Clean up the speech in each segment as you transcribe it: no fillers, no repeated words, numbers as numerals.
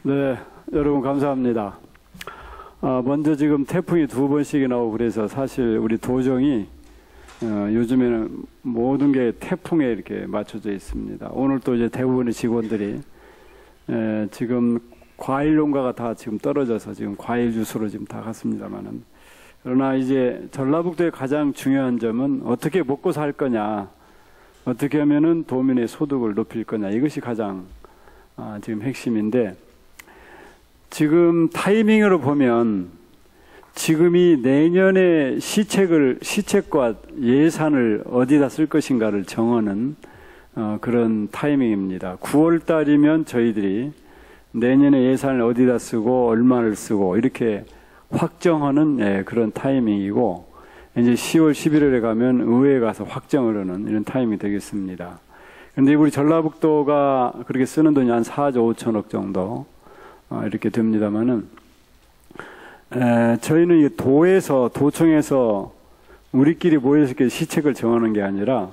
네, 여러분 감사합니다. 먼저 지금 태풍이 2번씩이나 오고 그래서 사실 우리 도정이 요즘에는 모든 게 태풍에 이렇게 맞춰져 있습니다. 오늘 또 이제 대부분의 직원들이 지금 과일 농가가 다 지금 떨어져서 지금 과일 주스로 지금 다 갔습니다만은, 그러나 이제 전라북도의 가장 중요한 점은 어떻게 먹고 살 거냐, 어떻게 하면은 도민의 소득을 높일 거냐, 이것이 가장 지금 핵심인데, 지금 타이밍으로 보면 지금이 내년에 시책과 예산을 어디다 쓸 것인가를 정하는 그런 타이밍입니다. 9월 달이면 저희들이 내년에 예산을 어디다 쓰고 얼마를 쓰고 이렇게 확정하는 그런 타이밍이고, 이제 10월, 11월에 가면 의회에 가서 확정을 하는 이런 타이밍이 되겠습니다. 그런데 우리 전라북도가 그렇게 쓰는 돈이 한 4조 5천억 정도 이렇게 됩니다만은, 저희는 이 도청에서 우리끼리 모여서 이렇게 시책을 정하는 게 아니라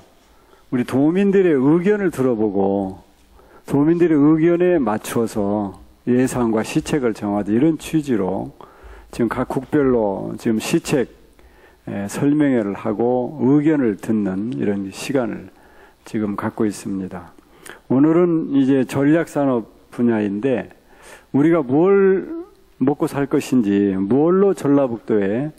우리 도민들의 의견을 들어보고 도민들의 의견에 맞추어서 예산과 시책을 정하자, 이런 취지로 지금 각 국별로 지금 시책 설명회를 하고 의견을 듣는 이런 시간을 지금 갖고 있습니다. 오늘은 이제 전략산업 분야인데, 우리가 뭘 먹고 살 것인지, 무엇로 전라북도의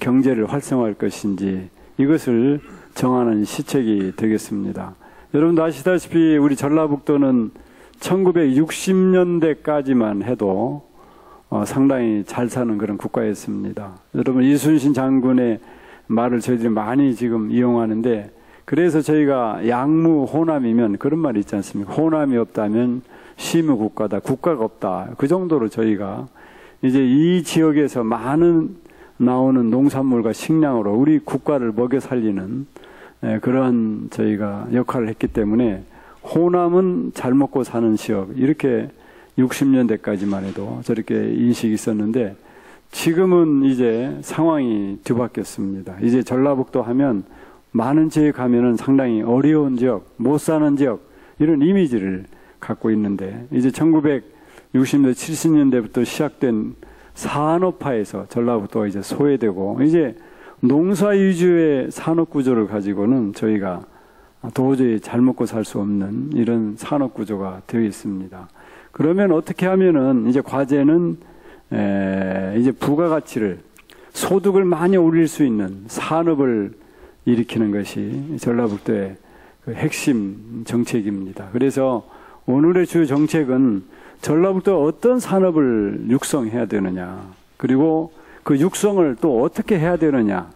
경제를 활성화할 것인지, 이것을 정하는 시책이 되겠습니다. 여러분도 아시다시피 우리 전라북도는 1960년대까지만 해도 상당히 잘 사는 그런 국가였습니다. 여러분, 이순신 장군의 말을 저희들이 많이 지금 이용하는데, 그래서 저희가 양무 호남이면 그런 말이 있지 않습니까? 호남이 없다면 시무 국가다, 국가가 없다. 그 정도로 저희가 이제 이 지역에서 많은 나오는 농산물과 식량으로 우리 국가를 먹여 살리는 그런 저희가 역할을 했기 때문에 호남은 잘 먹고 사는 지역, 이렇게 60년대까지만 해도 저렇게 인식이 있었는데, 지금은 이제 상황이 뒤바뀌었습니다. 이제 전라북도 하면 많은 지역에 가면은 상당히 어려운 지역, 못 사는 지역, 이런 이미지를 갖고 있는데, 이제 1960년대, 70년대부터 시작된 산업화에서 전라북도가 이제 소외되고, 이제 농사 위주의 산업 구조를 가지고는 저희가 도저히 잘 먹고 살 수 없는 이런 산업 구조가 되어 있습니다. 그러면 어떻게 하면은 이제 과제는 이제 부가가치를, 소득을 많이 올릴 수 있는 산업을 일으키는 것이 전라북도의 그 핵심 정책입니다. 그래서 오늘의 주요 정책은 전라북도가 어떤 산업을 육성해야 되느냐, 그리고 그 육성을 또 어떻게 해야 되느냐,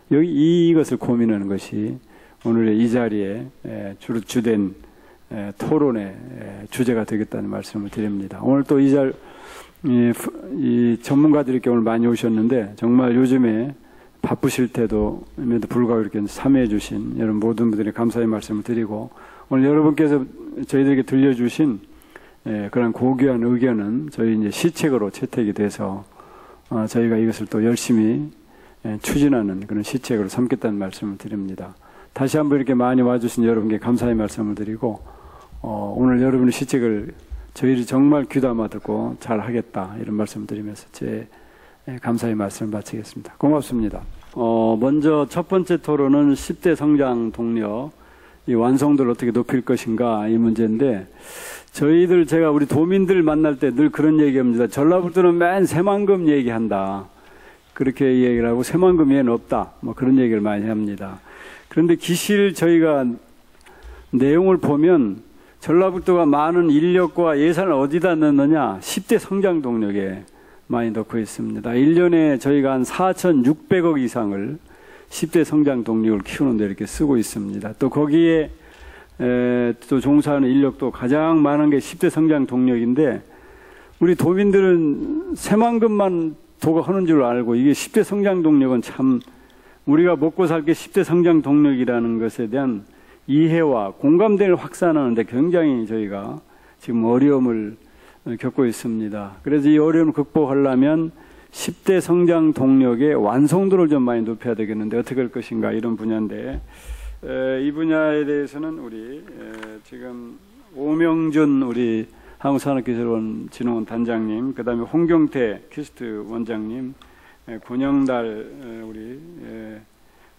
이것을 고민하는 것이 오늘의 이 자리에 주된 토론의 주제가 되겠다는 말씀을 드립니다. 오늘 또 이 전문가들이 이렇게 오늘 많이 오셨는데, 정말 요즘에 바쁘실 때도 에도 불구하고 이렇게 참여해 주신 여러분 모든 분들이 감사의 말씀을 드리고, 오늘 여러분께서 저희들에게 들려주신 그런 고귀한 의견은 저희 이제 시책으로 채택이 돼서 저희가 이것을 또 열심히 추진하는 그런 시책으로 삼겠다는 말씀을 드립니다. 다시 한번 이렇게 많이 와주신 여러분께 감사의 말씀을 드리고, 오늘 여러분의 시책을 저희들이 정말 귀담아 듣고 잘 하겠다, 이런 말씀을 드리면서 제 감사의 말씀을 마치겠습니다. 고맙습니다. 먼저 첫 번째 토론은 10대 성장 동력, 이 완성도를 어떻게 높일 것인가, 이 문제인데, 제가 우리 도민들 만날 때 늘 그런 얘기합니다. 전라북도는 맨 새만금 얘기한다, 그렇게 얘기를 하고, 새만금 외에는 없다, 뭐 그런 얘기를 많이 합니다. 그런데 기실 저희가 내용을 보면 전라북도가 많은 인력과 예산을 어디다 넣느냐, 10대 성장 동력에 많이 넣고 있습니다. 1년에 저희가 한 4,600억 이상을 10대 성장 동력을 키우는 데 이렇게 쓰고 있습니다. 또 거기에 또 종사하는 인력도 가장 많은 게 10대 성장 동력인데, 우리 도민들은 새만금만 하는 줄 알고, 이게 10대 성장 동력은 참 우리가 먹고 살게 10대 성장 동력이라는 것에 대한 이해와 공감대를 확산하는데 굉장히 저희가 지금 어려움을 겪고 있습니다. 그래서 이 어려움을 극복하려면 10대 성장 동력의 완성도를 좀 많이 높여야 되겠는데 어떻게 할 것인가, 이런 분야인데, 이 분야에 대해서는 우리 지금 오명준 우리 한국산업기술원 단장님, 그 다음에 홍경태 퀴스트 원장님, 권영달 우리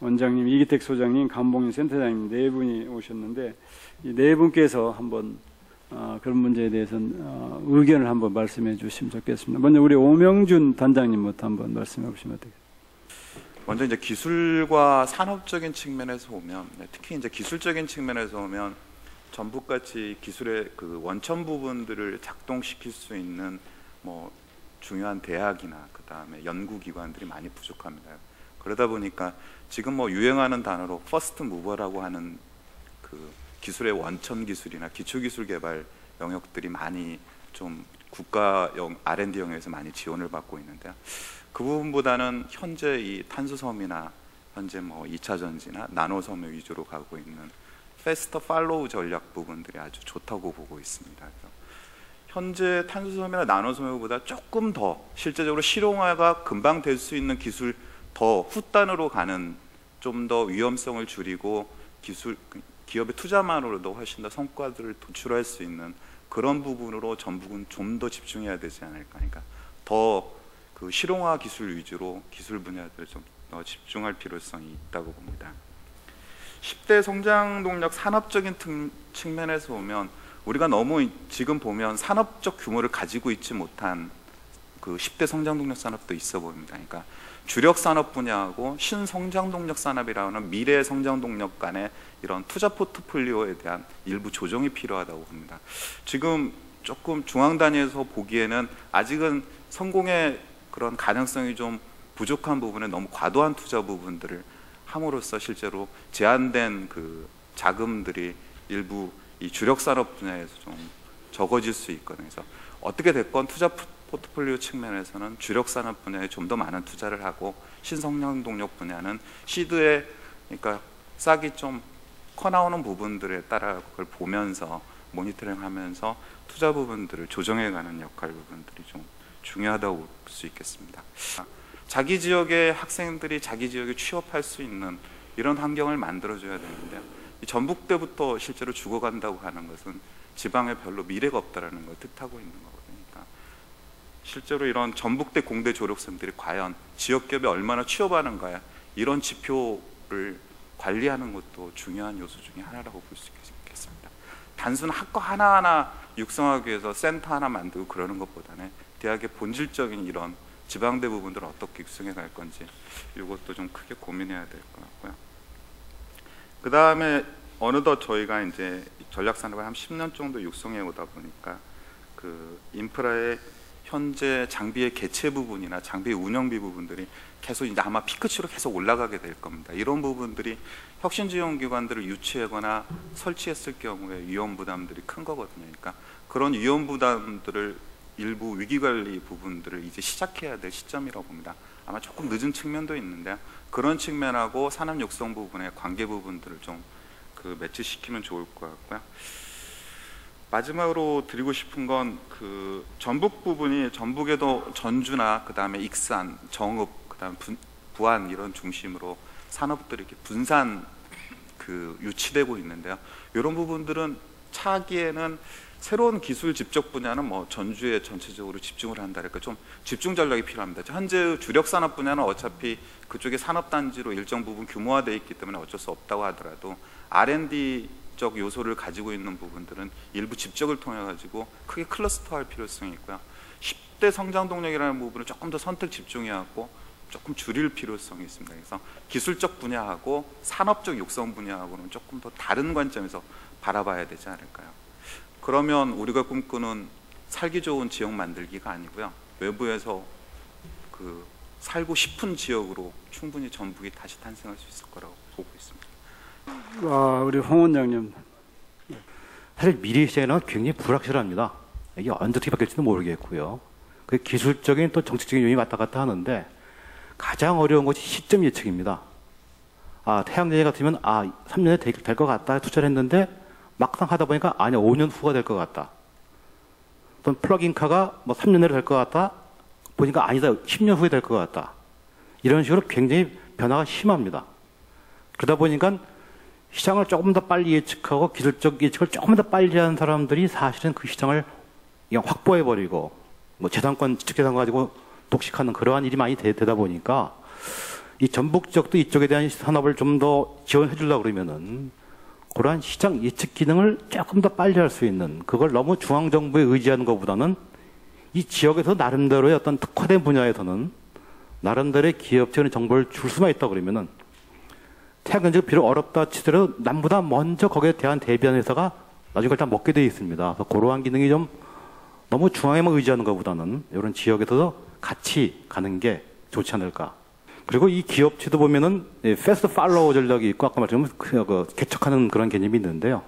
원장님, 이기택 소장님, 감봉인 센터장님 네 분이 오셨는데 이 네 분께서 한번 그런 문제에 대해서는 의견을 한번 말씀해 주시면 좋겠습니다. 먼저 우리 오명준 단장님부터 한번 말씀해 보시면 어떻겠습니까? 먼저 이제 기술과 산업적인 측면에서 보면, 특히 이제 기술적인 측면에서 보면 전북같이 기술의 그 원천 부분들을 작동시킬 수 있는 뭐 중요한 대학이나 그 다음에 연구기관들이 많이 부족합니다. 그러다 보니까 지금 뭐 유행하는 단어로 퍼스트 무버라고 하는 그 기술의 원천 기술이나 기초 기술 개발 영역들이 많이 좀 국가형 R&D 영역에서 많이 지원을 받고 있는데요. 그 부분보다는 현재 이 탄수섬이나 현재 뭐 2차 전지나 나노섬 위주로 가고 있는 패스터 팔로우 전략 부분들이 아주 좋다고 보고 있습니다. 그래서 현재 탄수섬이나 나노섬보다 조금 더 실제적으로 실용화가 금방 될 수 있는 기술 더 후단으로 가는 좀 더 위험성을 줄이고 기업의 투자만으로도 훨씬 더 성과들을 도출할 수 있는 그런 부분으로 전북은 좀 더 집중해야 되지 않을까. 그러니까 더 그 실용화 기술 위주로 기술 분야들을 좀 더 집중할 필요성이 있다고 봅니다. 10대 성장 동력 산업적인 측면에서 보면 우리가 너무 지금 보면 산업적 규모를 가지고 있지 못한 그 10대 성장 동력 산업도 있어 보입니다. 그러니까 주력 산업 분야하고 신성장 동력 산업이라는 미래 성장 동력 간의 이런 투자 포트폴리오에 대한 일부 조정이 필요하다고 봅니다. 지금 조금 중앙 단위에서 보기에는 아직은 성공의 그런 가능성이 좀 부족한 부분에 너무 과도한 투자 부분들을 함으로써 실제로 제한된 그 자금들이 일부 이 주력 산업 분야에서 좀 적어질 수 있거든요. 그래서 어떻게 됐건 투자 포트폴리오 측면에서는 주력 산업 분야에 좀 더 많은 투자를 하고 신성장 동력 분야는 시드에 그러니까 싹이 좀 커 나오는 부분들에 따라 그걸 보면서 모니터링하면서 투자 부분들을 조정해가는 역할 부분들이 좀 중요하다고 볼 수 있겠습니다. 자기 지역의 학생들이 자기 지역에 취업할 수 있는 이런 환경을 만들어줘야 되는데요. 이 전북대부터 실제로 죽어간다고 하는 것은 지방에 별로 미래가 없다라는 걸 뜻하고 있는 거거든요. 그러니까 실제로 이런 전북대 공대 졸업생들이 과연 지역기업에 얼마나 취업하는가 이런 지표를 관리하는 것도 중요한 요소 중에 하나라고 볼 수 있겠습니다. 단순 학과 하나하나 육성하기 위해서 센터 하나 만들고 그러는 것보다는 대학의 본질적인 이런 지방대 부분들을 어떻게 육성해 갈 건지 이것도 좀 크게 고민해야 될 것 같고요. 그 다음에 어느덧 저희가 이제 전략산업을 한 10년 정도 육성해 오다 보니까 그 인프라의 현재 장비의 개체 부분이나 장비 운영비 부분들이 계속 이제 아마 피크치로 계속 올라가게 될 겁니다. 이런 부분들이 혁신지원기관들을 유치하거나 설치했을 경우에 위험 부담들이 큰 거거든요. 그러니까 그런 위험 부담들을 일부 위기관리 부분들을 이제 시작해야 될 시점이라고 봅니다. 아마 조금 늦은 측면도 있는데 그런 측면하고 산업 육성 부분의 관계 부분들을 좀 그 매치시키면 좋을 것 같고요. 마지막으로 드리고 싶은 건 그 전북 부분이 전북에도 전주나 그 다음에 익산, 정읍, 그 다음 부안 이런 중심으로 산업들이 이렇게 분산 그 유치되고 있는데요. 이런 부분들은 차기에는 새로운 기술 집적 분야는 뭐 전주에 전체적으로 집중을 한다랄까 좀 집중 전략이 필요합니다. 현재 주력 산업 분야는 어차피 그쪽에 산업단지로 일정 부분 규모화되어 있기 때문에 어쩔 수 없다고 하더라도 R&D적 요소를 가지고 있는 부분들은 일부 집적을 통해 가지고 크게 클러스터할 필요성이 있고요. 10대 성장 동력이라는 부분을 조금 더 선택 집중해갖고 조금 줄일 필요성이 있습니다. 그래서 기술적 분야하고 산업적 육성 분야하고는 조금 더 다른 관점에서 바라봐야 되지 않을까요? 그러면 우리가 꿈꾸는 살기 좋은 지역 만들기가 아니고요. 외부에서 그 살고 싶은 지역으로 충분히 전북이 다시 탄생할 수 있을 거라고 보고 있습니다. 우리 홍 원장님. 사실 미래 시장에는 굉장히 불확실합니다. 이게 언제 어떻게 바뀔지도 모르겠고요. 그 기술적인 또 정책적인 요인이 왔다 갔다 하는데 가장 어려운 것이 시점 예측입니다. 태양광 같으면 3년에 될 것 같다 투자를 했는데 막상 하다 보니까 아니야 5년 후가 될 것 같다. 또는 플러그인카가 뭐 3년 내로 될 것 같다 보니까 아니다 10년 후에 될 것 같다. 이런 식으로 굉장히 변화가 심합니다. 그러다 보니까 시장을 조금 더 빨리 예측하고 기술적 예측을 조금 더 빨리 하는 사람들이 사실은 그 시장을 그냥 확보해버리고 뭐 재산권, 지적재산 가지고 독식하는 그러한 일이 많이 되다 보니까 이 전북 지역도 이쪽에 대한 산업을 좀 더 지원해 주려고 그러면은 그러한 시장 예측 기능을 조금 더 빨리 할 수 있는 그걸 너무 중앙정부에 의지하는 것보다는 이 지역에서 나름대로의 어떤 특화된 분야에서는 나름대로의 기업체의 정보를 줄 수만 있다 그러면은 태양전지가 비록 어렵다 치더라도 남보다 먼저 거기에 대한 대비하는 회사가 나중에 그걸 다 먹게 되어 있습니다. 그래서 그러한 기능이 좀 너무 중앙에만 의지하는 것보다는 이런 지역에서도 같이 가는 게 좋지 않을까. 그리고 이 기업체도 보면은 패스트 팔로우 전략이 있고 아까 말씀드린 그 개척하는 그런 개념이 있는데요.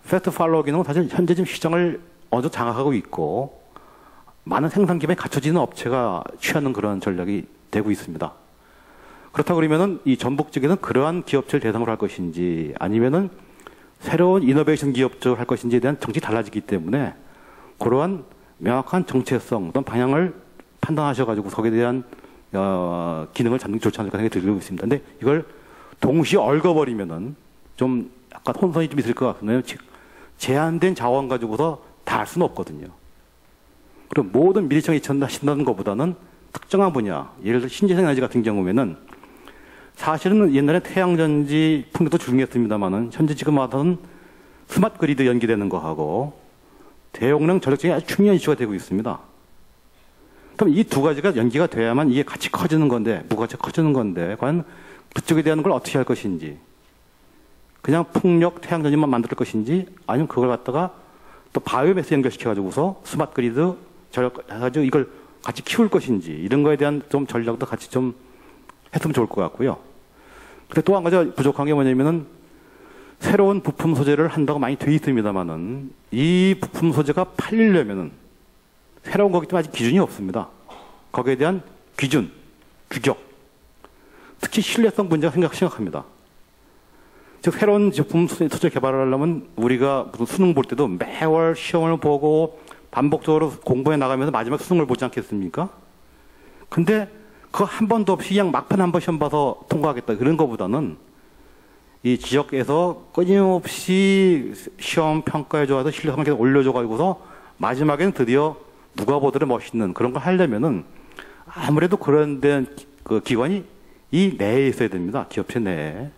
패스트 팔로우 기능은 사실 현재 지금 시장을 어느 정도 장악하고 있고 많은 생산 기반이 갖춰지는 업체가 취하는 그런 전략이 되고 있습니다. 그렇다고 그러면은 이 전북 지역에는 그러한 기업체를 대상으로 할 것인지 아니면은 새로운 이노베이션 기업체를 할 것인지에 대한 정책이 달라지기 때문에 그러한 명확한 정체성 어떤 방향을 판단하셔가지고 거기에 대한 기능을 잡는 게 좋지 않을까 생각이 들고 있습니다. 근데 이걸 동시에 얽어버리면은 좀 약간 혼선이 좀 있을 것 같은데요. 제한된 자원 가지고서 다 할 수는 없거든요. 그리고 모든 미래청 예측하신다는 것보다는 특정한 분야, 예를 들어 신재생에너지 같은 경우에는 사실은 옛날에 태양전지 풍력도 중요했습니다만은 현재 지금 와서는 스마트 그리드 연기되는 거하고 대용량 전력증이 아주 중요한 이슈가 되고 있습니다. 그럼 이 두 가지가 연기가 돼야만 이게 같이 커지는 건데, 무가치 커지는 건데, 과연 그쪽에 대한 걸 어떻게 할 것인지, 그냥 풍력, 태양전지만 만들 것인지, 아니면 그걸 갖다가 또 바이오매스 연결시켜가지고서 스마트 그리드 전력 해가지고 이걸 같이 키울 것인지, 이런 거에 대한 좀 전략도 같이 좀 했으면 좋을 것 같고요. 근데 또 한 가지 부족한 게 뭐냐면은 새로운 부품 소재를 한다고 많이 돼 있습니다만은 이 부품 소재가 팔리려면은 새로운 거기 때문에 아직 기준이 없습니다. 거기에 대한 기준, 규격, 특히 신뢰성 문제가 생각합니다. 즉 새로운 제품 소재 개발을 하려면 우리가 무슨 수능 볼 때도 매월 시험을 보고 반복적으로 공부해 나가면서 마지막 수능을 보지 않겠습니까? 근데 그거 한 번도 없이 그냥 막판 한 번 시험 봐서 통과하겠다 그런 것보다는 이 지역에서 끊임없이 시험 평가해 줘서 신뢰성을 계속 올려줘가지고서 마지막에는 드디어 누가 보더라도 멋있는 그런 걸 하려면은 아무래도 그런 데 그 기관이 이 내에 있어야 됩니다. 기업체 내에.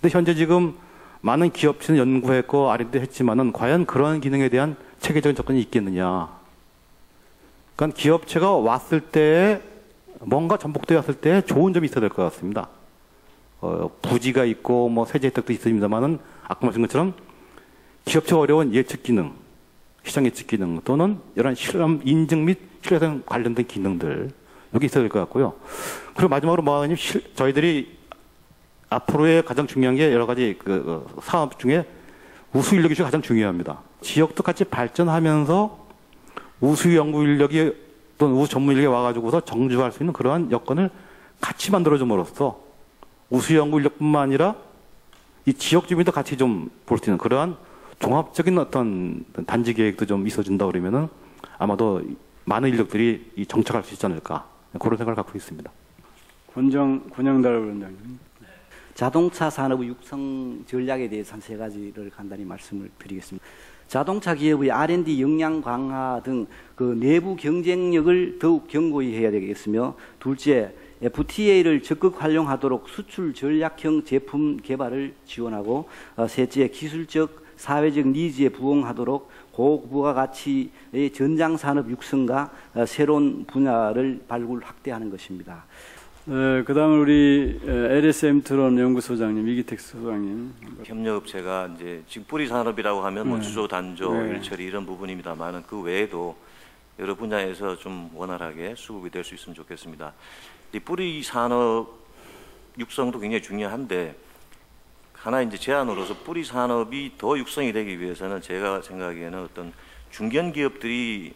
근데 현재 지금 많은 기업체는 연구했고 R&D 했지만은 과연 그런 기능에 대한 체계적인 접근이 있겠느냐. 그러니까 기업체가 왔을 때 뭔가 전북도에 왔을 때 좋은 점이 있어야 될 것 같습니다. 부지가 있고 뭐 세제 혜택도 있습니다만은 아까 말씀드린 것처럼 기업체가 어려운 예측 기능, 시장 예측 기능 또는 이런 실험 인증 및 신뢰성 관련된 기능들 여기 있어야 될 것 같고요. 그리고 마지막으로 뭐냐면 저희들이 앞으로의 가장 중요한 게 여러 가지 그 사업 중에 우수 인력 이슈가 가장 중요합니다. 지역도 같이 발전하면서 우수 연구 인력이 또는 우수 전문 인력이 와가지고서 정주할 수 있는 그러한 여건을 같이 만들어줌으로써 우수 연구 인력뿐만 아니라 이 지역 주민도 같이 좀 볼 수 있는 그러한 종합적인 어떤 단지 계획도 좀 있어준다 그러면은 아마도 많은 인력들이 이 정착할 수 있지 않을까 그런 생각을 갖고 있습니다. 권영달 위원장님. 자동차 산업 육성 전략에 대해서 한 세 가지를 간단히 말씀을 드리겠습니다. 자동차 기업의 R&D 역량 강화 등 그 내부 경쟁력을 더욱 견고히 해야 되겠으며, 둘째, FTA를 적극 활용하도록 수출 전략형 제품 개발을 지원하고, 셋째, 기술적 사회적 니즈에 부응하도록 고부가가치의 전장산업 육성과 새로운 분야를 발굴 확대하는 것입니다. 그 다음은 우리 LSM 트론 연구소장님, 이기택 소장님. 협력업체가 이제 지금 뿌리 산업이라고 하면 뭐 주조, 단조, 일처리 이런 부분입니다만은 그 외에도 여러 분야에서 좀 원활하게 수급이 될 수 있으면 좋겠습니다. 이 뿌리 산업 육성도 굉장히 중요한데 하나 이제 제안으로서 뿌리 산업이 더 육성이 되기 위해서는 제가 생각하기에는 어떤 중견 기업들이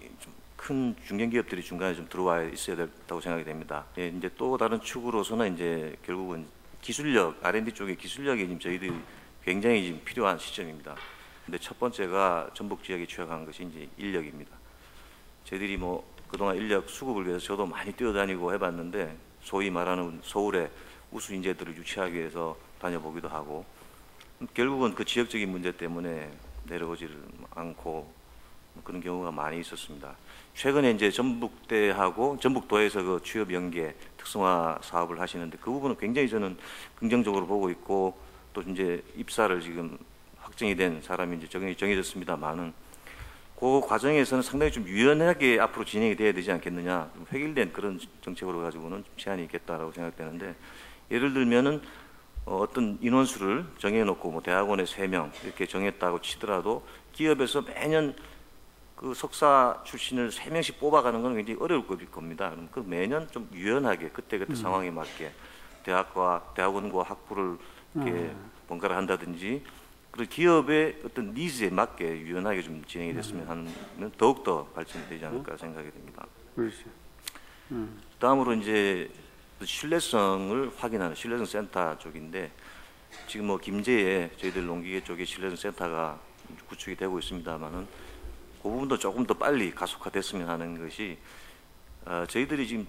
큰 중견 기업들이 중간에 좀 들어와 있어야 된다고 생각이 됩니다. 예, 이제 또 다른 축으로서는 이제 결국은 기술력, R&D 쪽의 기술력이 지금 저희들이 굉장히 지금 필요한 시점입니다. 근데 첫 번째가 전북 지역에 취약한 것이 이제 인력입니다. 저희들이 뭐 그동안 인력 수급을 위해서 저도 많이 뛰어다니고 해봤는데 소위 말하는 서울의 우수 인재들을 유치하기 위해서 다녀보기도 하고 결국은 그 지역적인 문제 때문에 내려오지를 않고 그런 경우가 많이 있었습니다. 최근에 이제 전북도에서 그 취업 연계 특성화 사업을 하시는데 그 부분은 굉장히 저는 긍정적으로 보고 있고 또 이제 입사를 지금 확정이 된 사람이 이제 정해졌습니다만은 그 과정에서는 상당히 좀 유연하게 앞으로 진행이 돼야 되지 않겠느냐, 좀 획일된 그런 정책으로 가지고는 좀 제한이 있겠다라고 생각되는데, 예를 들면은 어떤 인원수를 정해놓고 뭐 대학원에 3명 이렇게 정했다고 치더라도 기업에서 매년 그 석사 출신을 3명씩 뽑아가는 건 굉장히 어려울 겁니다. 그럼 그 매년 좀 유연하게 그때그때 상황에 맞게 대학원과 학부를 이렇게 번갈아 한다든지, 그리고 기업의 어떤 니즈에 맞게 유연하게 좀 진행이 됐으면 하면 더욱더 발전이 되지 않을까 생각이 됩니다. 그렇죠. 다음으로 이제 신뢰성을 확인하는 신뢰성 센터 쪽인데, 지금 뭐 김제에 저희들 농기계 쪽에 신뢰성 센터가 구축이 되고 있습니다만은 그 부분도 조금 더 빨리 가속화됐으면 하는 것이, 저희들이 지금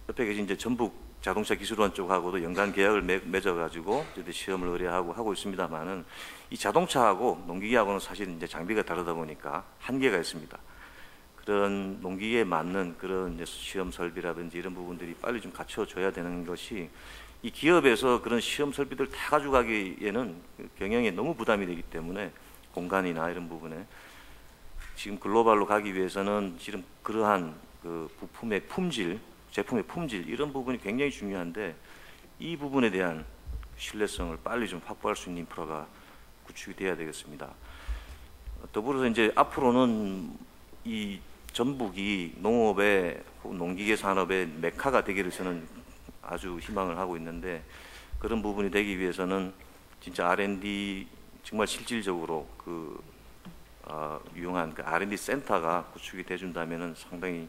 옆에 계신 이제 전북 자동차 기술원 쪽하고도 연간 계약을 맺어가지고 저희들 시험을 의뢰하고 하고 있습니다만은, 이 자동차하고 농기계하고는 사실 이제 장비가 다르다 보니까 한계가 있습니다. 그런 농기계에 맞는 그런 이제 시험 설비라든지 이런 부분들이 빨리 좀 갖춰져야 되는 것이, 이 기업에서 그런 시험 설비들 다 가져가기에는 경영에 너무 부담이 되기 때문에 공간이나 이런 부분에 지금 글로벌로 가기 위해서는 지금 그러한 그 부품의 품질, 제품의 품질 이런 부분이 굉장히 중요한데, 이 부분에 대한 신뢰성을 빨리 좀 확보할 수 있는 인프라가 구축이 돼야 되겠습니다. 더불어서 이제 앞으로는 이 전북이 농업의 농기계 산업의 메카가 되기를 저는 아주 희망을 하고 있는데, 그런 부분이 되기 위해서는 진짜 R&D 정말 실질적으로 유용한 그 R&D 센터가 구축이 돼준다면은 상당히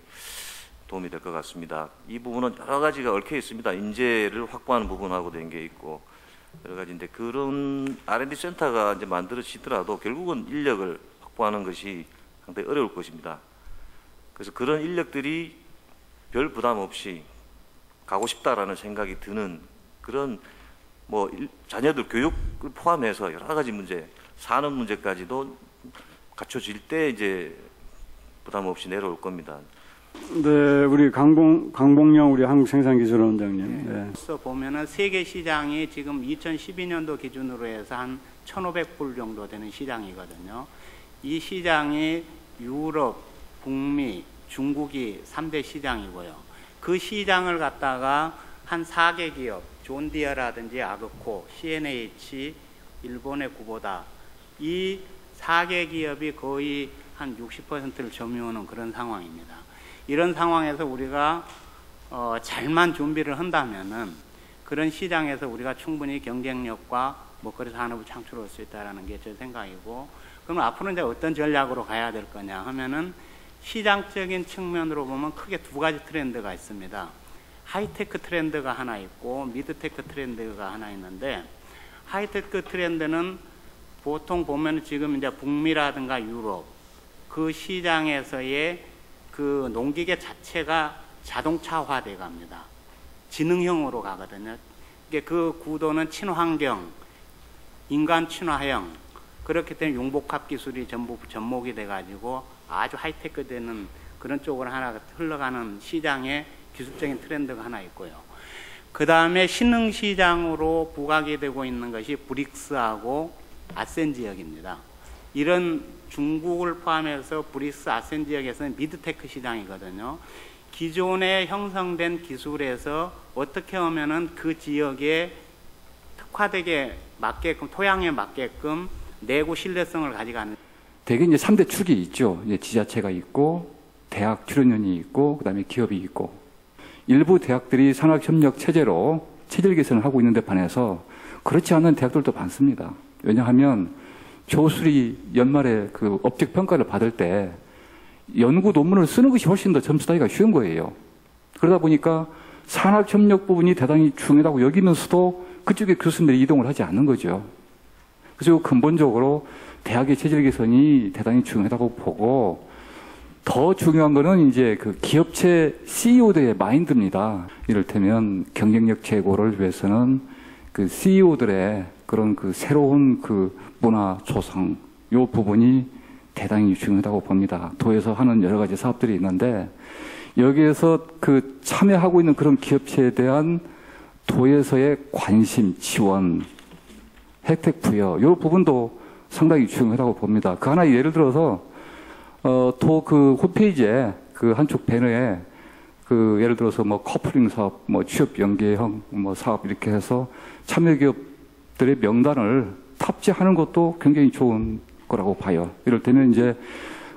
도움이 될 것 같습니다. 이 부분은 여러 가지가 얽혀 있습니다. 인재를 확보하는 부분하고 된 게 있고 여러 가지인데, 그런 R&D 센터가 이제 만들어지더라도 결국은 인력을 확보하는 것이 상당히 어려울 것입니다. 그래서 그런 인력들이 별 부담 없이 가고 싶다라는 생각이 드는 그런 뭐 자녀들 교육을 포함해서 여러 가지 문제, 산업 문제까지도 갖춰질 때 이제 부담 없이 내려올 겁니다. 네, 우리 강봉영 우리 한국생산기술원장님. 네. 그래서 보면은 세계 시장이 지금 2012년도 기준으로 해서 한 1,500불 정도 되는 시장이거든요. 이 시장이 유럽, 북미, 중국이 3대 시장이고요. 그 시장을 갖다가 한 4개 기업, 존디어라든지 아그코, CNH, 일본의 구보다, 이 4개 기업이 거의 한 60%를 점유하는 그런 상황입니다. 이런 상황에서 우리가 잘만 준비를 한다면은 그런 시장에서 우리가 충분히 경쟁력과 먹거리 산업을 창출할 수 있다라는 게 제 생각이고, 그럼 앞으로 이제 어떤 전략으로 가야 될 거냐 하면은, 시장적인 측면으로 보면 크게 2가지 트렌드가 있습니다. 하이테크 트렌드가 하나 있고 미드테크 트렌드가 하나 있는데, 하이테크 트렌드는 보통 보면 지금 이제 북미라든가 유럽 그 시장에서의 그 농기계 자체가 자동차화돼 갑니다. 지능형으로 가거든요. 이게 그 구도는 친환경, 인간 친화형, 그렇기 때문에 융복합 기술이 전부 접목이 돼가지고 아주 하이테크 되는 그런 쪽으로 하나 흘러가는 시장의 기술적인 트렌드가 하나 있고요. 그 다음에 신흥 시장으로 부각이 되고 있는 것이 브릭스하고 아센 지역입니다. 이런 중국을 포함해서 브릭스 아센 지역에서는 미드테크 시장이거든요. 기존에 형성된 기술에서 어떻게 하면은 그 지역에 특화되게 맞게끔, 토양에 맞게끔 내구 신뢰성을 가져가는. 대개 이제 3대 축이 있죠. 이제 지자체가 있고, 대학 출연연이 있고, 그 다음에 기업이 있고. 일부 대학들이 산학협력 체제로 체질 개선을 하고 있는데 반해서 그렇지 않은 대학들도 많습니다. 왜냐하면 교수들이 연말에 그 업적 평가를 받을 때 연구 논문을 쓰는 것이 훨씬 더 점수 따기가 쉬운 거예요. 그러다 보니까 산학협력 부분이 대단히 중요하다고 여기면서도 그쪽에 교수님들이 이동을 하지 않는 거죠. 그래서 근본적으로 대학의 체질 개선이 대단히 중요하다고 보고, 더 중요한 거는 이제 그 기업체 CEO들의 마인드입니다. 이를테면 경쟁력 제고를 위해서는 그 CEO들의 그런 그 새로운 그 문화 조성, 요 부분이 대단히 중요하다고 봅니다. 도에서 하는 여러 가지 사업들이 있는데 여기에서 그 참여하고 있는 그런 기업체에 대한 도에서의 관심, 지원, 혜택 부여, 이 부분도 상당히 중요하다고 봅니다. 그 하나 예를 들어서 도 그 홈페이지에 그 한쪽 배너에 그 예를 들어서 뭐 커플링 사업, 뭐 취업 연계형 뭐 사업 이렇게 해서 참여 기업들의 명단을 탑재하는 것도 굉장히 좋은 거라고 봐요. 이를테면 이제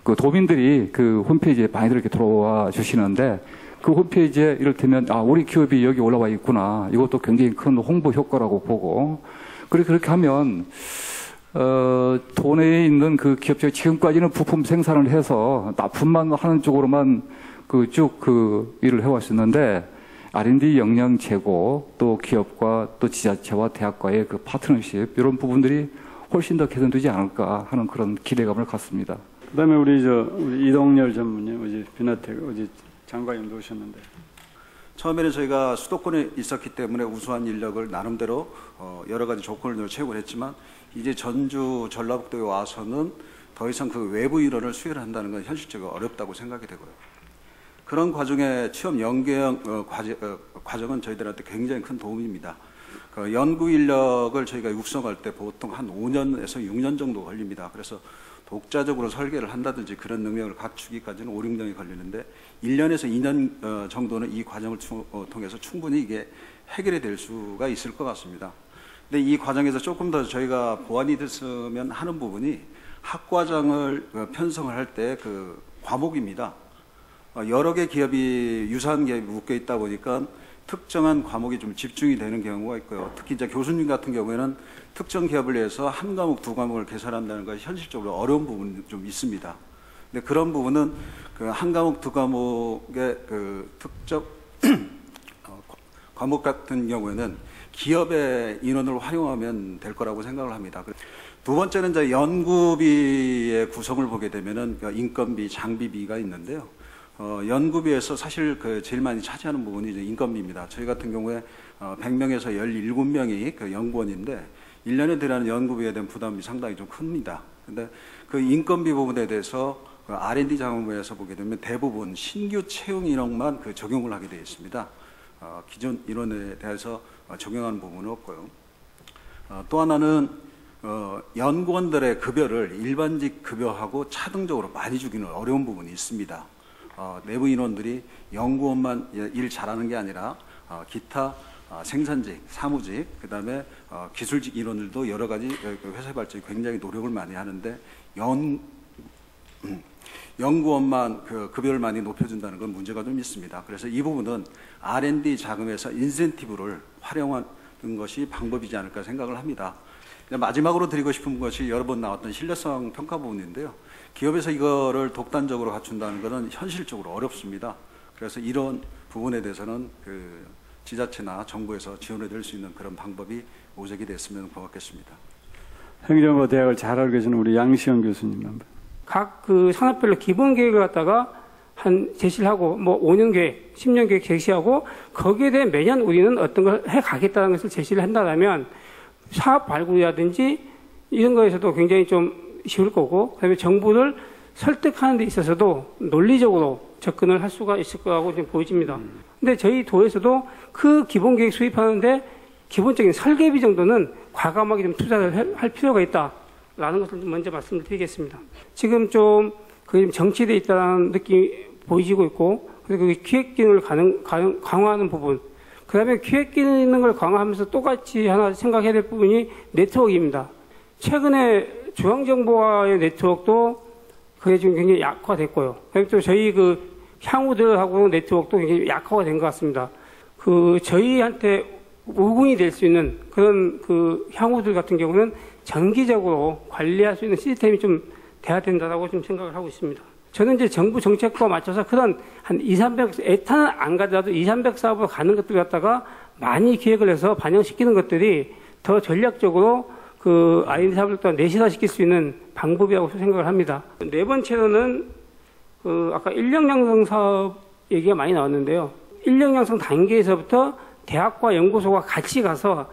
그 도민들이 그 홈페이지에 많이들 이렇게 들어와 주시는데 그 홈페이지에 이를테면 아 우리 기업이 여기 올라와 있구나, 이것도 굉장히 큰 홍보 효과라고 보고, 그렇게 하면 도내에 있는 그 기업체가 지금까지는 부품 생산을 해서 납품만 하는 쪽으로만 그 쭉 그 일을 해왔었는데 R&D 역량 제고, 또 기업과 또 지자체와 대학과의 그 파트너십, 이런 부분들이 훨씬 더 개선되지 않을까 하는 그런 기대감을 갖습니다. 그다음에 우리 이동열 전무님, 어제 비나텍 어제 장관님도 오셨는데. 처음에는 저희가 수도권에 있었기 때문에 우수한 인력을 나름대로 여러 가지 조건을 채우고 했지만, 이제 전주, 전라북도에 와서는 더 이상 그 외부 인원을 수혜를 한다는 건 현실적으로 어렵다고 생각이 되고요. 그런 과정에 취업 연계형 과정은 저희들한테 굉장히 큰 도움입니다. 그 연구 인력을 저희가 육성할 때 보통 한 5년에서 6년 정도 걸립니다. 그래서 독자적으로 설계를 한다든지 그런 능력을 갖추기까지는 5, 6년이 걸리는데 1년에서 2년 정도는 이 과정을 통해서 충분히 이게 해결이 될 수가 있을 것 같습니다. 근데 이 과정에서 조금 더 저희가 보완이 됐으면 하는 부분이 학과장을 편성을 할 때 그 과목입니다. 여러 개 기업이 유사한 기업이 묶여 있다 보니까 특정한 과목이 좀 집중이 되는 경우가 있고요. 특히 이제 교수님 같은 경우에는 특정 기업을 위해서 한 과목, 두 과목을 개설한다는 것이 현실적으로 어려운 부분이 좀 있습니다. 근데 그런 부분은 그 한 과목, 두 과목의 그 특정 과목 같은 경우에는 기업의 인원을 활용하면 될 거라고 생각을 합니다. 두 번째는 이제 연구비의 구성을 보게 되면은 인건비, 장비비가 있는데요. 연구비에서 사실 그 제일 많이 차지하는 부분이 이제 인건비입니다. 저희 같은 경우에 100명에서 17명이 그 연구원인데 1년에 들어가는 연구비에 대한 부담이 상당히 좀 큽니다. 근데 그 인건비 부분에 대해서 그 R&D 자문부에서 보게 되면 대부분 신규 채용 인원만 그 적용을 하게 되어 있습니다. 기존 인원에 대해서 적용하는 부분은 없고요. 또 하나는 연구원들의 급여를 일반직 급여하고 차등적으로 많이 주기는 어려운 부분이 있습니다. 내부 인원들이 연구원만 일 잘하는 게 아니라 기타 생산직, 사무직, 그다음에 기술직 인원들도 여러 가지 회사 발전에 굉장히 노력을 많이 하는데 연구원만 그 급여를 많이 높여준다는 건 문제가 좀 있습니다. 그래서 이 부분은 R&D 자금에서 인센티브를 활용하는 것이 방법이지 않을까 생각을 합니다. 마지막으로 드리고 싶은 것이 여러 번 나왔던 신뢰성 평가 부분인데요. 기업에서 이거를 독단적으로 갖춘다는 것은 현실적으로 어렵습니다. 그래서 이런 부분에 대해서는 그 지자체나 정부에서 지원해 줄 수 있는 그런 방법이 모색이 됐으면 고맙겠습니다. 행정고 대학을 잘 알고 계시는 우리 양시영 교수님 한번. 각 그 산업별로 기본 계획을 갖다가 한 제시를 하고 뭐 5년 계획, 10년 계획 제시하고 거기에 대해 매년 우리는 어떤 걸 해 가겠다는 것을 제시를 한다면 사업 발굴이라든지 이런 거에서도 굉장히 좀 쉬울 거고, 그다음에 정부를 설득하는 데 있어서도 논리적으로 접근을 할 수가 있을 거라고 좀 보여집니다. 근데 저희 도에서도 그 기본 계획 수립하는데 기본적인 설계비 정도는 과감하게 좀 투자를 할 필요가 있다라는 것을 먼저 말씀을 드리겠습니다. 지금 좀 그게 정치되어 있다는 느낌이 보이지고 있고, 그리고 그 기획 기능을 강화하는 부분, 그 다음에 기획 기능을 강화하면서 똑같이 하나 생각해야 될 부분이 네트워크입니다. 최근에 중앙정보와의 네트워크도 그게 지금 굉장히 약화됐고요. 그리고 또 저희 그 향후들하고 네트워크도 굉장히 약화가 된 것 같습니다. 그 저희한테 우군이 될 수 있는 그런 그 향후들 같은 경우는 정기적으로 관리할 수 있는 시스템이 좀 돼야 된다고 좀 생각을 하고 있습니다. 저는 이제 정부 정책과 맞춰서 그런 한 200, 300, 에탄은 안 가더라도 200, 300 사업으로 가는 것들 갖다가 많이 기획을 해서 반영시키는 것들이 더 전략적으로 그 R&D 사업을 또 내실화시킬 수 있는 방법이라고 생각을 합니다. 네 번째로는 그 아까 인력 양성 사업 얘기가 많이 나왔는데요. 인력 양성 단계에서부터 대학과 연구소가 같이 가서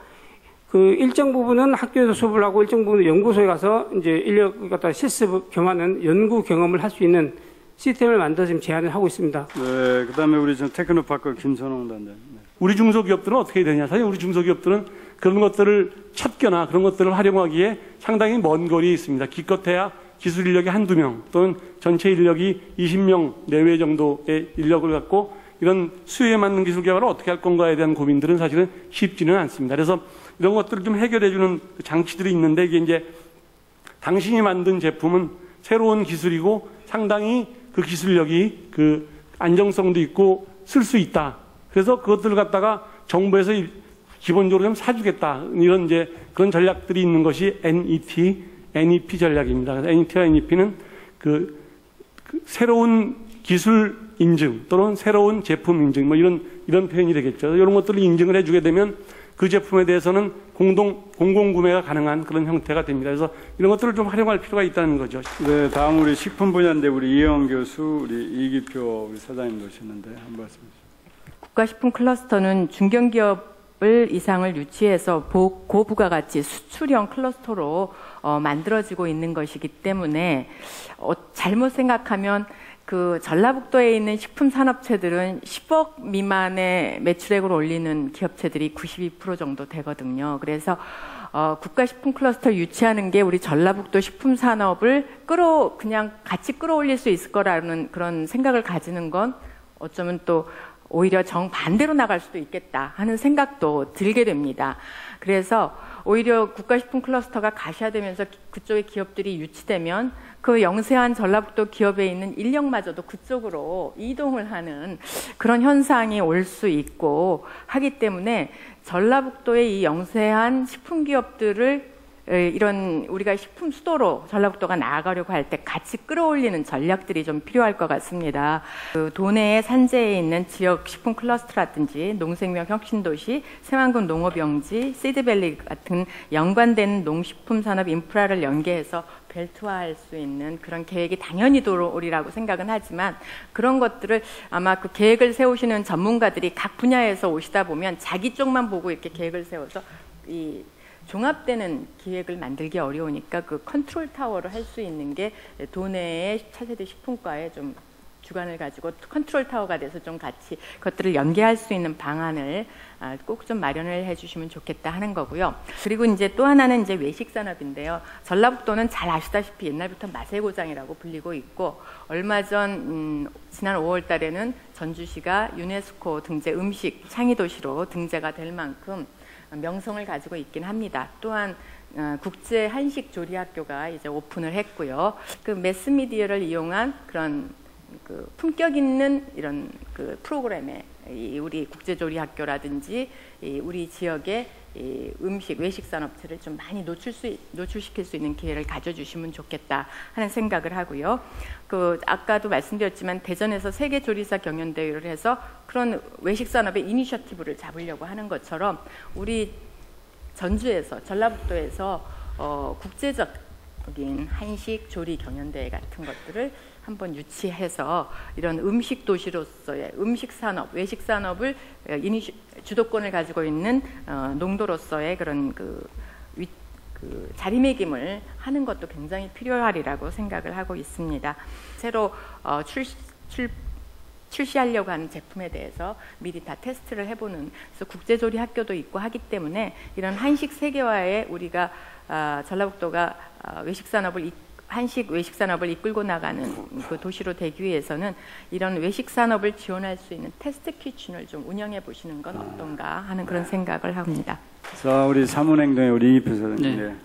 그 일정 부분은 학교에서 수업을 하고 일정 부분은 연구소에 가서 이제 인력을 갖다 실습 겸하는 연구 경험을 할 수 있는 시스템을 만들어 지금 제안을 하고 있습니다. 네, 그다음에 우리 테크노파크 김선홍 단장. 네. 우리 중소기업들은 어떻게 되냐? 사실 우리 중소기업들은 그런 것들을 찾거나 그런 것들을 활용하기에 상당히 먼 거리에 있습니다. 기껏해야 기술 인력이 한두 명 또는 전체 인력이 20명 내외 정도의 인력을 갖고 이런 수요에 맞는 기술 개발을 어떻게 할 건가에 대한 고민들은 사실은 쉽지는 않습니다. 그래서 이런 것들을 좀 해결해주는 장치들이 있는데 이게 이제 당신이 만든 제품은 새로운 기술이고 상당히 그 기술력이 그 안정성도 있고 쓸 수 있다. 그래서 그것들을 갖다가 정부에서 기본적으로 좀 사주겠다. 이런 이제 그런 전략들이 있는 것이 NEP 전략입니다. 그래서 NET와 NEP는 그 새로운 기술 인증 또는 새로운 제품 인증 뭐 이런 표현이 되겠죠. 이런 것들을 인증을 해주게 되면 그 제품에 대해서는 공공 구매가 가능한 그런 형태가 됩니다. 그래서 이런 것들을 좀 활용할 필요가 있다는 거죠. 네, 다음 우리 식품 분야인데 우리 이영 교수, 우리 이기표 우리 사장님 모셨는데 한 말씀 주시죠. 국가식품 클러스터는 중견기업을 이상을 유치해서 고부가가치 수출형 클러스터로 만들어지고 있는 것이기 때문에 잘못 생각하면 그 전라북도에 있는 식품 산업체들은 10억 미만의 매출액을 올리는 기업체들이 92% 정도 되거든요. 그래서 국가식품 클러스터 유치하는 게 우리 전라북도 식품 산업을 그냥 같이 끌어올릴 수 있을 거라는 그런 생각을 가지는 건 어쩌면 또 오히려 정반대로 나갈 수도 있겠다 하는 생각도 들게 됩니다. 그래서 오히려 국가식품 클러스터가 가시화되면서 그쪽의 기업들이 유치되면 그 영세한 전라북도 기업에 있는 인력마저도 그쪽으로 이동을 하는 그런 현상이 올 수 있고 하기 때문에 전라북도의 이 영세한 식품 기업들을 이런 우리가 식품 수도로 전라북도가 나아가려고 할 때 같이 끌어올리는 전략들이 좀 필요할 것 같습니다. 그 도내의 산재에 있는 지역 식품 클러스터라든지 농생명 혁신도시, 새만금 농업용지, 시드밸리 같은 연관된 농식품 산업 인프라를 연계해서 벨트화할 수 있는 그런 계획이 당연히 들어오리라고 생각은 하지만 그런 것들을 아마 그 계획을 세우시는 전문가들이 각 분야에서 오시다 보면 자기 쪽만 보고 이렇게 계획을 세워서 이 종합되는 기획을 만들기 어려우니까 그 컨트롤 타워를 할 수 있는 게 도내의 차세대 식품과에 좀 주관을 가지고 컨트롤 타워가 돼서 좀 같이 그것들을 연계할 수 있는 방안을 꼭 좀 마련을 해주시면 좋겠다 하는 거고요. 그리고 이제 또 하나는 이제 외식 산업인데요. 전라북도는 잘 아시다시피 옛날부터 맛의 고장이라고 불리고 있고 얼마 전 지난 5월달에는 전주시가 유네스코 등재 음식 창의 도시로 등재가 될 만큼 명성을 가지고 있긴 합니다. 또한 국제 한식 조리 학교가 이제 오픈을 했고요. 그 매스미디어를 이용한 그런 그 품격 있는 이런 그 프로그램에 우리 국제조리 학교라든지 우리 지역의 음식 외식 산업체를 좀 많이 노출시킬 수 있는 기회를 가져주시면 좋겠다 하는 생각을 하고요. 그 아까도 말씀드렸지만 대전에서 세계조리사 경연대회를 해서 그런 외식 산업의 이니셔티브를 잡으려고 하는 것처럼 우리 전주에서 전라북도에서 국제적인 한식 조리 경연대회 같은 것들을 한번 유치해서 이런 음식 도시로서의 음식 산업, 외식 산업을 주도권을 가지고 있는 농도로서의 그런 그 자리매김을 하는 것도 굉장히 필요하리라고 생각을 하고 있습니다. 새로 출시하려고 하는 제품에 대해서 미리 다 테스트를 해보는 그래서 국제조리 학교도 있고 하기 때문에 이런 한식 세계화에 우리가 전라북도가 한식 외식 산업을 이끌고 나가는 그 도시로 되기 위해서는 이런 외식 산업을 지원할 수 있는 테스트 키친을 좀 운영해 보시는 건 어떤가 하는 그런 생각을 합니다. 자, 우리 사문행동의 우리 이기표 사장님. 네.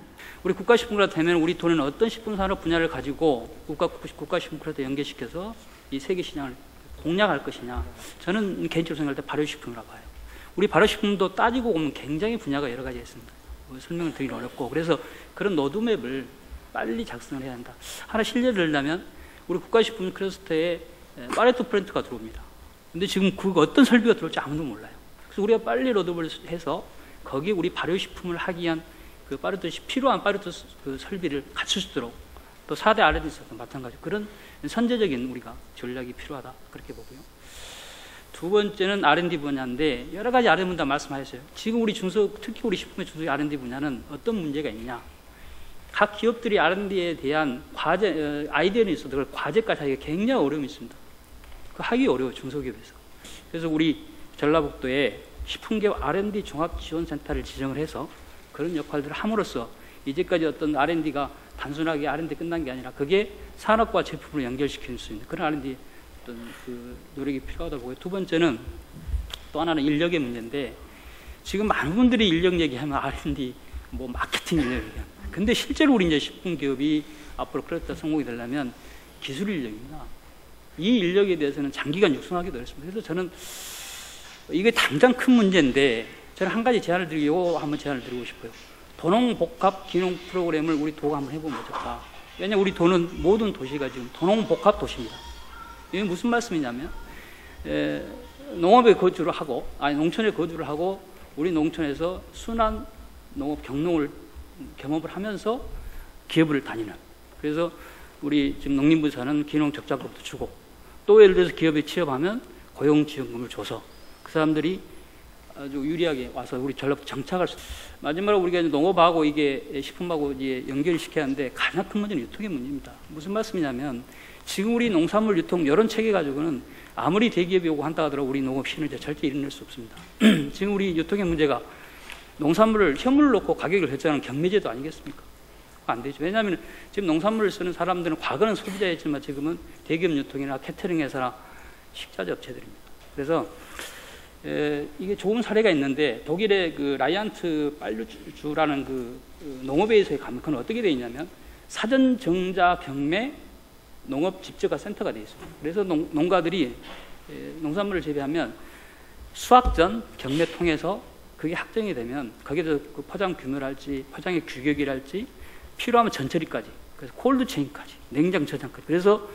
우리 국가식품부가 되면 우리 도는 어떤 식품산업 분야를 가지고 국가식품부터 연계시켜서 이 세계 시장을 공략할 것이냐. 저는 개인적으로 생각할 때 발효식품이라고 봐요. 우리 발효식품도 따지고 보면 굉장히 분야가 여러 가지 있습니다. 설명을 드리기 어렵고 그래서 그런 로드맵을 빨리 작성을 해야 한다. 하나 실례를 들자면 우리 국가식품 클러스터에 파레토 프렌트가 들어옵니다. 근데 지금 그 어떤 설비가 들어올지 아무도 몰라요. 그래서 우리가 빨리 로드맵을 해서 거기에 우리 발효식품을 하기 위한 그 필요한 파레토 그 설비를 갖출 수 있도록 또 4대 R&D에서도 마찬가지로 그런 선제적인 우리가 전략이 필요하다 그렇게 보고요. 두 번째는 R&D 분야인데 여러 가지 R&D 분야 말씀하셨어요. 지금 우리 특히 우리 식품의 중소기업 R&D 분야는 어떤 문제가 있냐? 각 기업들이 R&D에 대한 아이디어는 있어도 그걸 과제까지 하기가 굉장히 어려움이 있습니다. 그 하기 어려워요, 중소기업에서. 그래서 우리 전라북도에 식품기업 R&D 종합지원센터를 지정을 해서 그런 역할들을 함으로써 이제까지 어떤 R&D가 단순하게 R&D 끝난 게 아니라 그게 산업과 제품으로 연결시킬 수 있는 그런 R&D 어떤 그 노력이 필요하다고 보고요. 두 번째는 또 하나는 인력의 문제인데 지금 많은 분들이 인력 얘기하면 R&D 뭐 마케팅 인력 얘기합니다. 근데 실제로 우리 이제 식품기업이 앞으로 그렇다 성공이 되려면 기술 인력입니다. 이 인력에 대해서는 장기간 육성하기도 어렵습니다. 그래서 저는 이게 당장 큰 문제인데 저는 한 가지 제안을 드리고 한번 제안을 드리고 싶어요. 도농복합 기농 프로그램을 우리 도가 한번 해보면 어떨까? 왜냐하면 우리 도는 모든 도시가 지금 도농복합 도시입니다. 이게 무슨 말씀이냐면 농업에 거주를 하고 농촌에 거주를 하고 우리 농촌에서 순환 농업 경농을 경험을 하면서 기업을 다니는. 그래서 우리 지금 농림부에서는 기농 적자금도 주고 또 예를 들어서 기업에 취업하면 고용지원금을 줘서 그 사람들이 아주 유리하게 와서 우리 전라북도 정착할 수. 마지막으로 우리가 농업하고 이게 식품하고 이제 연결시켜야 하는데 가장 큰 문제는 유통의 문제입니다. 무슨 말씀이냐면 지금 우리 농산물 유통 이런 체계 가지고는 아무리 대기업이 오고 한다 하더라도 우리 농업 신을 절대 이뤄낼 수 없습니다. 지금 우리 유통의 문제가 농산물을 현물을 놓고 가격을 결정하는 경매제도 아니겠습니까? 안 되죠. 왜냐하면 지금 농산물을 쓰는 사람들은 과거는 소비자였지만 지금은 대기업 유통이나 캐터링 회사나 식자재 업체들입니다. 그래서 이게 좋은 사례가 있는데 독일의 그 라이안트 빨류주라는 그 농업회의소에 가면 그건 어떻게 되어 있냐면 사전 정자 경매 농업 집저가 센터가 되어 있습니다. 그래서 농가들이 농산물을 재배하면 수확 전 경매 통해서 그게 확정이 되면 거기에서 그 포장 규모랄지 포장의 규격이랄지 필요하면 전처리까지 그래서 콜드 체인까지 냉장 저장까지 그래서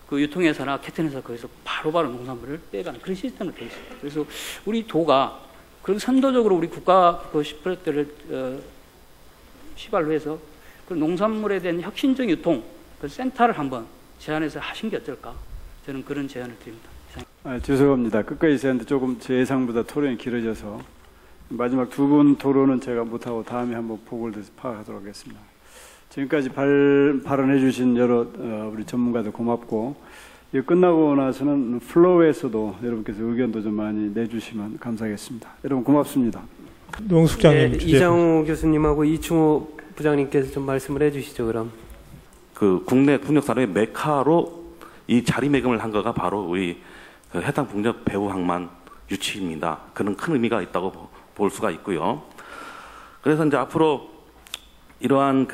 그 유통회사나 캐터링회사 거기서 바로바로 농산물을 빼가는 그런 시스템으로 되어 있습니다. 그래서 우리 도가 그런 선도적으로 우리 국가 그 10%를 시발로 해서 그 농산물에 대한 혁신적 유통 그 센터를 한번 제안해서 하신 게 어떨까? 저는 그런 제안을 드립니다. 죄송합니다. 끝까지 있었는데 조금 제 예상보다 토론이 길어져서 마지막 두 분 토론은 제가 못하고 다음에 한번 보고를 해서 파악하도록 하겠습니다. 지금까지 발언해 주신 여러 우리 전문가들 고맙고 이거 끝나고 나서는 플로우에서도 여러분께서 의견도 좀 많이 내주시면 감사하겠습니다. 여러분 고맙습니다. 농숙장님, 네, 이장우 교수님하고 이충호 부장님께서 좀 말씀을 해주시죠. 그럼 그 국내 풍력산업의 메카로 이 자리매김을 한 거가 바로 우리 그 해당 풍력 배후항만 유치입니다. 그런 큰 의미가 있다고 볼 수가 있고요. 그래서 이제 앞으로 이러한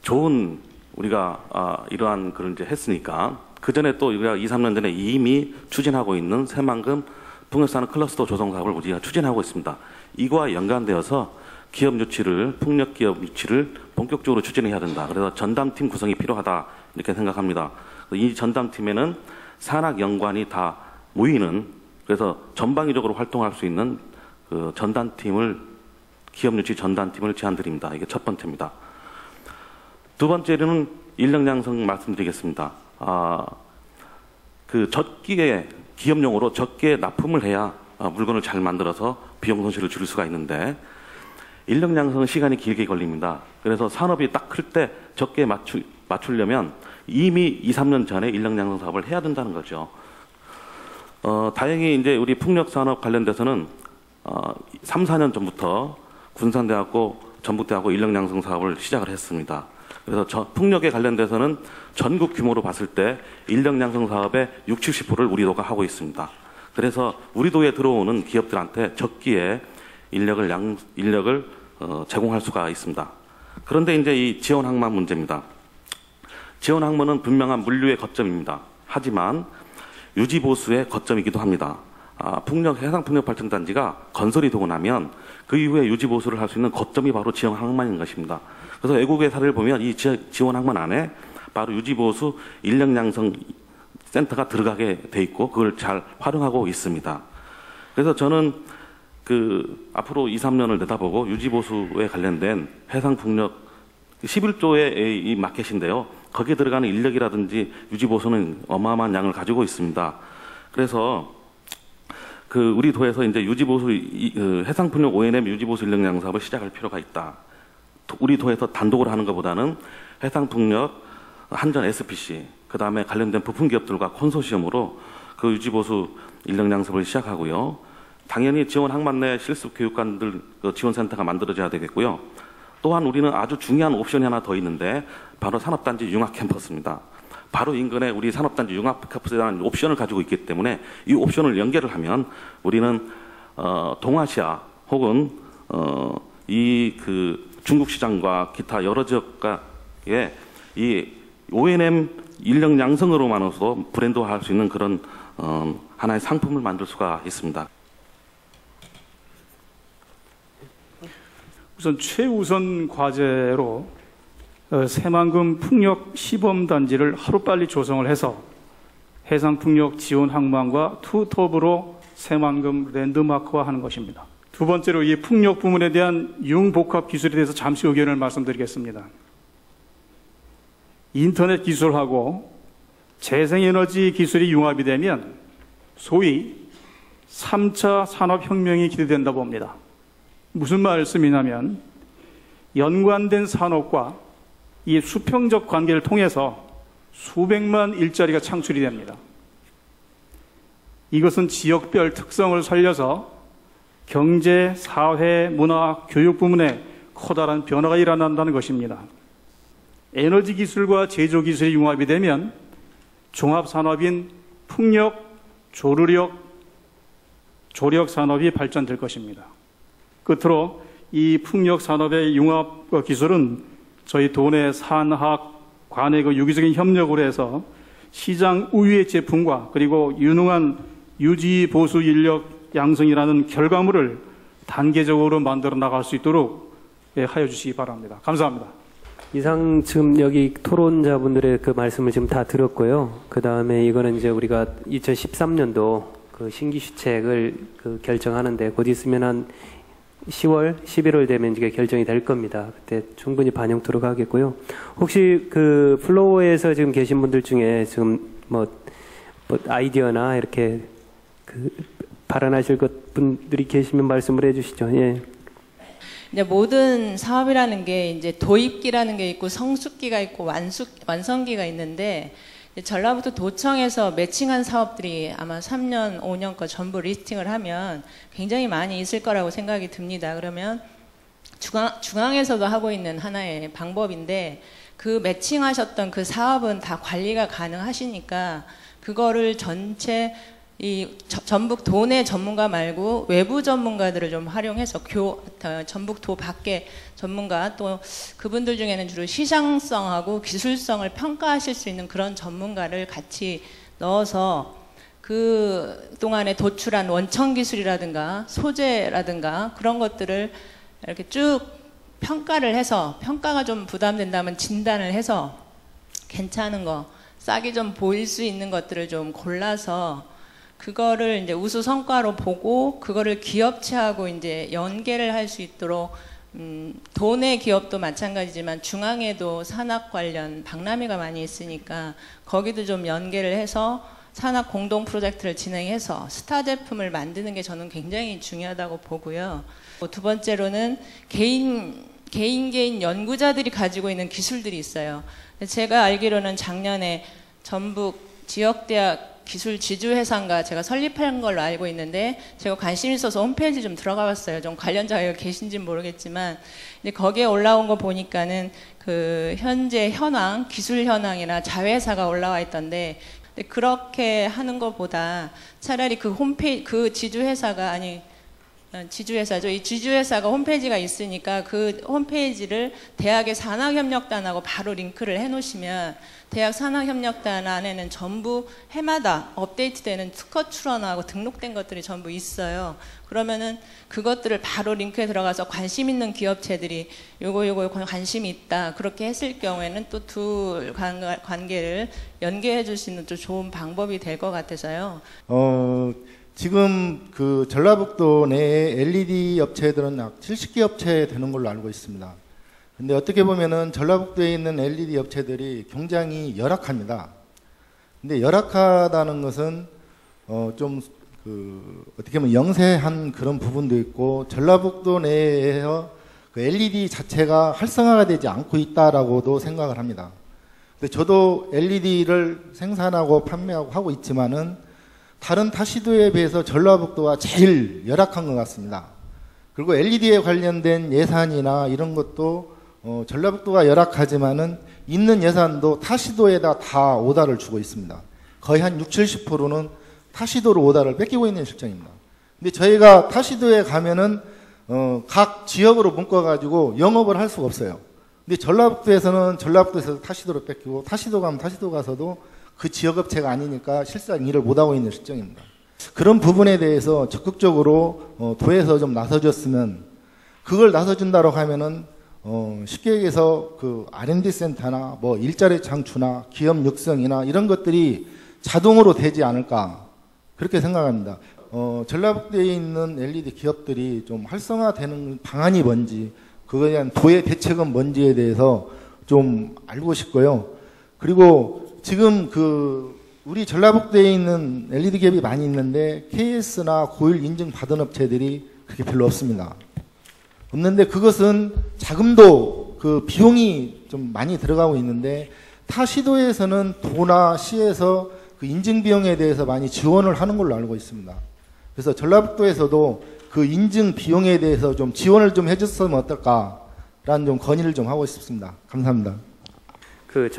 좋은 우리가 이러한 그런 이제 했으니까 그 전에 또 우리가 2, 3년 전에 이미 추진하고 있는 새만금 풍력산업 클러스터 조성 사업을 우리가 추진하고 있습니다. 이거와 연관되어서 기업 유치를 풍력 기업 유치를 본격적으로 추진해야 된다. 그래서 전담팀 구성이 필요하다 이렇게 생각합니다. 이 전담팀에는 산학 연관이 다 모이는 그래서 전방위적으로 활동할 수 있는 그 전담팀을 기업 유치 전담팀을 제안드립니다. 이게 첫 번째입니다. 두 번째는 인력 양성 말씀드리겠습니다. 그 적기에 기업용으로 적게 납품을 해야 물건을 잘 만들어서 비용 손실을 줄일 수가 있는데 인력 양성은 시간이 길게 걸립니다. 그래서 산업이 딱 클 때 적게 맞추려면 이미 2, 3년 전에 인력 양성 사업을 해야 된다는 거죠. 다행히 이제 우리 풍력 산업 관련돼서는 3, 4년 전부터 군산대학교, 전북대학교 인력 양성 사업을 시작을 했습니다. 그래서 풍력에 관련돼서는 전국 규모로 봤을 때 인력 양성 사업의 60, 70%를 우리 도가 하고 있습니다. 그래서 우리 도에 들어오는 기업들한테 적기에 인력을 제공할 수가 있습니다. 그런데 이제 이 지원 항만 문제입니다. 지원 항만은 분명한 물류의 거점입니다. 하지만 유지 보수의 거점이기도 합니다. 해상 풍력 발전단지가 건설이 되고 나면 그 이후에 유지 보수를 할 수 있는 거점이 바로 지원 항만인 것입니다. 그래서 외국의 사례를 보면 이 지원 항만 안에 바로 유지 보수 인력 양성 센터가 들어가게 돼 있고 그걸 잘 활용하고 있습니다. 그래서 저는 앞으로 2, 3년을 내다보고 유지 보수에 관련된 해상 풍력 11조의 이 마켓인데요. 거기에 들어가는 인력이라든지 유지 보수는 어마어마한 양을 가지고 있습니다. 그래서 그 우리 도에서 이제 유지보수 해상풍력 O&M 유지보수 인력 양성 사업을 시작할 필요가 있다. 우리 도에서 단독으로 하는 것보다는 해상풍력, 한전 SPC, 그 다음에 관련된 부품 기업들과 콘소시엄으로 그 유지보수 인력 양성을 시작하고요. 당연히 지원 항만 내 실습 교육관들 지원센터가 만들어져야 되겠고요. 또한 우리는 아주 중요한 옵션이 하나 더 있는데 바로 산업단지 융합 캠퍼스입니다. 바로 인근에 우리 산업단지 융합 캠퍼스에 대한 옵션을 가지고 있기 때문에 이 옵션을 연결을 하면 우리는 동아시아 혹은 이 그 중국 시장과 기타 여러 지역과의 이 O&M 인력 양성으로만으로도 브랜드화할 수 있는 그런 하나의 상품을 만들 수가 있습니다. 우선 최우선 과제로 새만금 풍력 시범단지를 하루빨리 조성을 해서 해상풍력 지원 항만과 투톱으로 새만금 랜드마크화하는 것입니다. 두 번째로 이 풍력 부문에 대한 융복합 기술에 대해서 잠시 의견을 말씀드리겠습니다. 인터넷 기술하고 재생에너지 기술이 융합이 되면 소위 3차 산업혁명이 기대된다고 봅니다. 무슨 말씀이냐면 연관된 산업과 이 수평적 관계를 통해서 수백만 일자리가 창출이 됩니다. 이것은 지역별 특성을 살려서 경제, 사회, 문화, 교육 부문에 커다란 변화가 일어난다는 것입니다. 에너지 기술과 제조 기술이 융합이 되면 종합산업인 풍력, 조류력, 조력 산업이 발전될 것입니다. 끝으로 이 풍력 산업의 융합 기술은 저희 도내 산학, 관의 유기적인 협력으로 해서 시장 우위의 제품과 그리고 유능한 유지 보수 인력 양성이라는 결과물을 단계적으로 만들어 나갈 수 있도록 하여 주시기 바랍니다. 감사합니다. 이상 지금 여기 토론자분들의 그 말씀을 지금 다 들었고요. 그 다음에 이거는 이제 우리가 2013년도 그 신규 시책을 그 결정하는데 곧 있으면 한 10월, 11월 되면 이제 결정이 될 겁니다. 그때 충분히 반영토록 하겠고요. 혹시 그 플로어에서 지금 계신 분들 중에 지금 뭐 아이디어나 이렇게 그 발언하실 것 분들이 계시면 말씀을 해주시죠. 예. 이제 모든 사업이라는 게 이제 도입기라는 게 있고 성숙기가 있고 완성기가 있는데 전라북도 도청에서 매칭한 사업들이 아마 3년, 5년 거 전부 리스팅을 하면 굉장히 많이 있을 거라고 생각이 듭니다. 그러면 중앙에서도 하고 있는 하나의 방법인데 그 매칭하셨던 그 사업은 다 관리가 가능하시니까 그거를 전체 이 전북 도내 전문가 말고 외부 전문가들을 좀 활용해서 전북 도 밖의 전문가 또 그분들 중에는 주로 시장성하고 기술성을 평가하실 수 있는 그런 전문가를 같이 넣어서 그 동안에 도출한 원천 기술이라든가 소재라든가 그런 것들을 이렇게 쭉 평가를 해서 평가가 좀 부담된다면 진단을 해서 괜찮은 거 싹이 좀 보일 수 있는 것들을 좀 골라서 그거를 이제 우수 성과로 보고 그거를 기업체하고 이제 연계를 할 수 있도록 도내 기업도 마찬가지지만 중앙에도 산학 관련 박람회가 많이 있으니까 거기도 좀 연계를 해서 산학 공동 프로젝트를 진행해서 스타 제품을 만드는 게 저는 굉장히 중요하다고 보고요. 두 번째로는 개인 연구자들이 가지고 있는 기술들이 있어요. 제가 알기로는 작년에 전북 지역대학 기술 지주회사인가 제가 설립한 걸로 알고 있는데 제가 관심 있어서 홈페이지 좀 들어가 봤어요. 좀 관련자가 계신지는 모르겠지만 근데 거기에 올라온 거 보니까는 그 현재 현황, 기술 현황이나 자회사가 올라와 있던데 근데 그렇게 하는 것보다 차라리 그 홈페이지 그 지주회사가 아니 지주회사죠. 이 지주회사가 홈페이지가 있으니까 그 홈페이지를 대학의 산학협력단하고 바로 링크를 해놓으시면 대학 산학협력단 안에는 전부 해마다 업데이트되는 특허 출원하고 등록된 것들이 전부 있어요. 그러면은 그것들을 바로 링크에 들어가서 관심 있는 기업체들이 요거 관심이 있다 그렇게 했을 경우에는 또 둘 관계를 연계해 줄 수 있는 또 좋은 방법이 될 것 같아서요. 지금 그 전라북도 내에 LED 업체들은 약 70개 업체 되는 걸로 알고 있습니다. 근데 어떻게 보면은 전라북도에 있는 LED 업체들이 굉장히 열악합니다. 근데 열악하다는 것은 좀 어떻게 보면 영세한 그런 부분도 있고 전라북도 내에서 그 LED 자체가 활성화가 되지 않고 있다라고도 생각을 합니다. 근데 저도 LED를 생산하고 판매하고 하고 있지만은 다른 타시도에 비해서 전라북도가 제일 열악한 것 같습니다. 그리고 LED에 관련된 예산이나 이런 것도 전라북도가 열악하지만은 있는 예산도 타시도에다 다 오다를 주고 있습니다. 거의 한 60-70%는 타시도로 오다를 뺏기고 있는 실정입니다. 근데 저희가 타시도에 가면은 각 지역으로 묶어가지고 영업을 할 수가 없어요. 근데 전라북도에서는 전라북도에서 타시도로 뺏기고 타시도 가면 타시도 가서도 그 지역업체가 아니니까 실상 일을 못하고 있는 실정입니다. 그런 부분에 대해서 적극적으로 도에서 좀 나서줬으면, 그걸 나서준다고 하면은 쉽게 얘기해서 그 R&D 센터나 뭐 일자리 창출이나 기업 육성이나 이런 것들이 자동으로 되지 않을까 그렇게 생각합니다. 전라북도에 있는 LED 기업들이 좀 활성화되는 방안이 뭔지, 그거에 대한 도의 대책은 뭔지에 대해서 좀 알고 싶고요. 그리고 지금 우리 전라북도에 있는 LED 기업이 많이 있는데 KS나 고일 인증 받은 업체들이 그렇게 별로 없습니다. 없는데 그것은 자금도 그 비용이 좀 많이 들어가고 있는데 타 시도에서는 도나 시에서 그 인증 비용에 대해서 많이 지원을 하는 걸로 알고 있습니다. 그래서 전라북도에서도 그 인증 비용에 대해서 좀 지원을 좀 해줬으면 어떨까라는 좀 건의를 좀 하고 싶습니다. 감사합니다. 그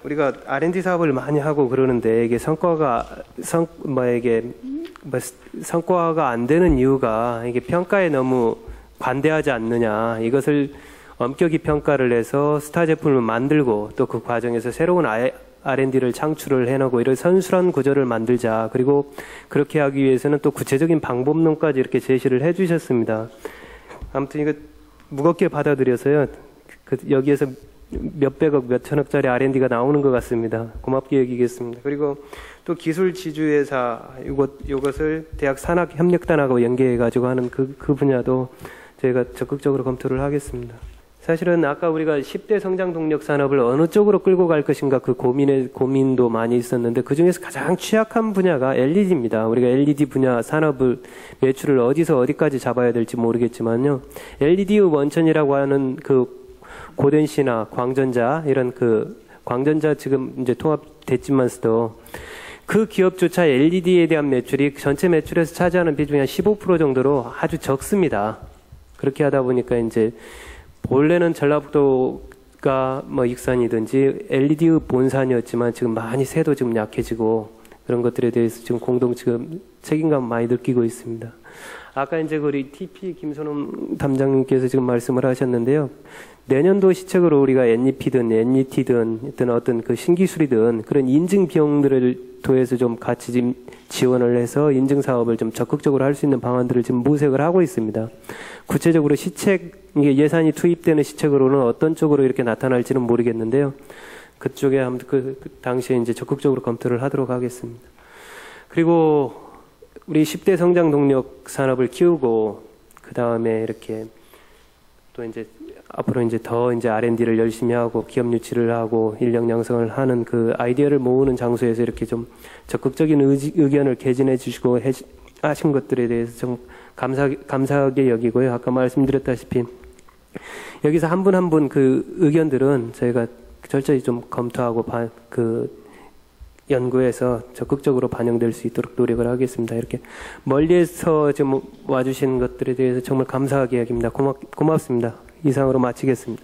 우리가 R&D 사업을 많이 하고 그러는데 이게 성과가 안 되는 이유가 이게 평가에 너무 관대하지 않느냐, 이것을 엄격히 평가를 해서 스타 제품을 만들고 또 그 과정에서 새로운 R&D를 창출을 해내고 이런 선순환 구조를 만들자. 그리고 그렇게 하기 위해서는 또 구체적인 방법론까지 이렇게 제시를 해주셨습니다. 아무튼 이거 무겁게 받아들여서요. 여기에서 몇백억, 몇천억짜리 R&D가 나오는 것 같습니다. 고맙게 여기겠습니다. 그리고 또 기술 지주회사 이것을 대학 산학협력단하고 연계해가지고 하는 그 분야도 저희가 적극적으로 검토를 하겠습니다. 사실은 아까 우리가 10대 성장 동력 산업을 어느 쪽으로 끌고 갈 것인가 그 고민도 많이 있었는데 그 중에서 가장 취약한 분야가 LED입니다. 우리가 LED 분야 산업을 매출을 어디서 어디까지 잡아야 될지 모르겠지만요. LED의 원천이라고 하는 그 고덴시나 광전자 이런 그 광전자 지금 이제 통합됐지만서도 그 기업조차 LED에 대한 매출이 전체 매출에서 차지하는 비중이 한 15% 정도로 아주 적습니다. 그렇게 하다 보니까 이제 본래는 전라북도가 뭐 익산이든지 LED의 본산이었지만 지금 많이 새도 좀 약해지고 그런 것들에 대해서 지금 지금 책임감 많이 느끼고 있습니다. 아까 이제 우리 TP 김선홍 담장님께서 지금 말씀을 하셨는데요. 내년도 시책으로 우리가 NEP든 NET든 어떤 그 신기술이든 그런 인증 비용들을 도에서 좀 같이 지금 지원을 해서 인증 사업을 좀 적극적으로 할 수 있는 방안들을 지금 모색을 하고 있습니다. 구체적으로 시책, 예산이 투입되는 시책으로는 어떤 쪽으로 이렇게 나타날지는 모르겠는데요. 그쪽에 아무튼 그 당시에 이제 적극적으로 검토를 하도록 하겠습니다. 그리고 우리 10대 성장 동력 산업을 키우고 그 다음에 이렇게 또 이제 앞으로 이제 더 이제 R&D를 열심히 하고 기업 유치를 하고 인력 양성을 하는 그 아이디어를 모으는 장소에서 이렇게 좀 적극적인 의견을 개진해 주시고 하신 것들에 대해서 좀 감사하게 여기고요. 아까 말씀드렸다시피 여기서 한 분 한 분 그 의견들은 저희가 철저히 좀 검토하고 연구해서 적극적으로 반영될 수 있도록 노력을 하겠습니다. 이렇게 멀리에서 좀 와주신 것들에 대해서 정말 감사하게 여깁니다. 고맙습니다. 이상으로 마치겠습니다.